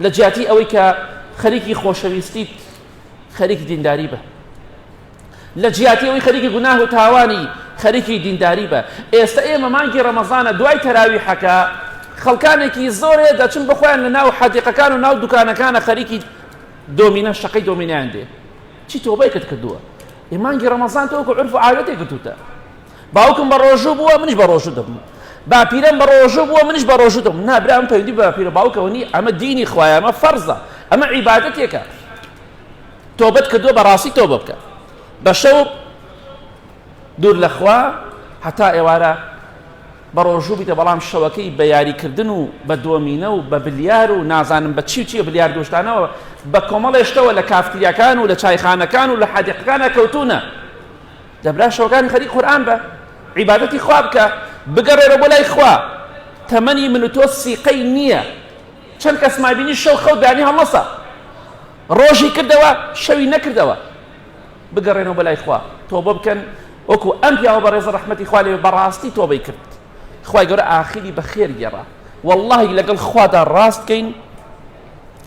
لە جیاتی ئەوەی کە خەریکی خۆشەویستیت خەریکی دینداری بە، لە جیاتی ئەوەی خەریکی گوناه و تاوانی خەریکی دینداری بە. ئێستا ئێمە مانگی ڕەمەزانە دوای تەراویحەکە خەڵکانێکی زۆرێ دەچن بخۆیان لە ناو حەدیقەکان و ناو دوکانەکانە خەریکی دۆمینە شەقەی دۆمینەیان دێ. چی تۆبەیەکت کردووە؟ مانگی ڕەمەزان تۆ وەکو عورف و عادەتێک گرتووتە. باوکم بە ڕۆژوو بووە منیش بە ڕۆژوو دەبم، باپیرەم بە ڕۆژوو بووە منیش بە ڕۆژوو دەبم. نا برا ئەم پەیوەندی بە باپیرە باوکەوە نی، ئەمە دینی خوایە، ئەمە فەرزە، ئەمە عیبادەتێکە. تۆبەت کردووە بەڕاستی تۆبە بکە، بە شەو دوور لە خوا هەتا ئێوارە بە ڕۆژوو بیتە، بەڵام شەوەکەی بە یاریکردن و بە دۆمینە و بە بلیار و نازانم بە چی و چیە بلیار دۆشتانەوە بە کۆمەڵێشتەوە لە کافتریاکان و لە چایخانەکان و لە حەدیقەکانە کەوتونە. دەبرا شەوەکانی خەریک قورئان بە، عیبادەتی خوا بکە، بگەڕێرە بۆ لای خوا. تەمەنی من و تۆ سیقەی نییە. چەند کەس مابینی شەو خەوت بەیانی هەڵەسە، ڕۆژی کردەوە شەوی نەکردەوە. بگەڕێنەوە بە لای خوا، تۆبە بکەن وەکو ئەم پیاوە بەڕێزە ڕەحمەتی خوا لێوێ بەڕاستی تۆبەی کرد. خوای گەورە ئاخری بەخێر گێڕا، وەڵڵاهی لەگەڵ خوادا ڕاست بکەین،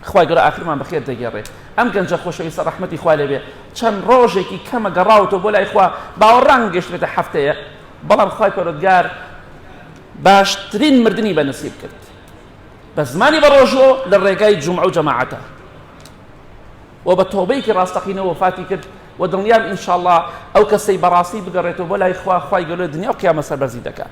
خوای گەورە ئاخرمان بەخێر دەگێڕێ. ئەم گەنجە خۆشەویستە ڕەحمەتی خوا لێوێ چەند ڕۆژێکی کەمە گەڕاوەتەوە بۆ لای خوا، باوەڕان گەشتێتە هەفتەیە، بەڵام خوای پەروەردگار باشترین مردنی بەنسیب کرد بە زمانی بە ڕۆژۆ لە ڕێگای جومعە و جەماعەتە، و بە تۆبەیەکی ڕاستەقینە وفاتی کرد. و دڵنیام ئینشاءڵڵا ئەو کەسەی بەڕاستی بگەڕێتەوە بۆ لای خوا، خوای گەورە دنیا و قیامەت سەربەرزی دەکات.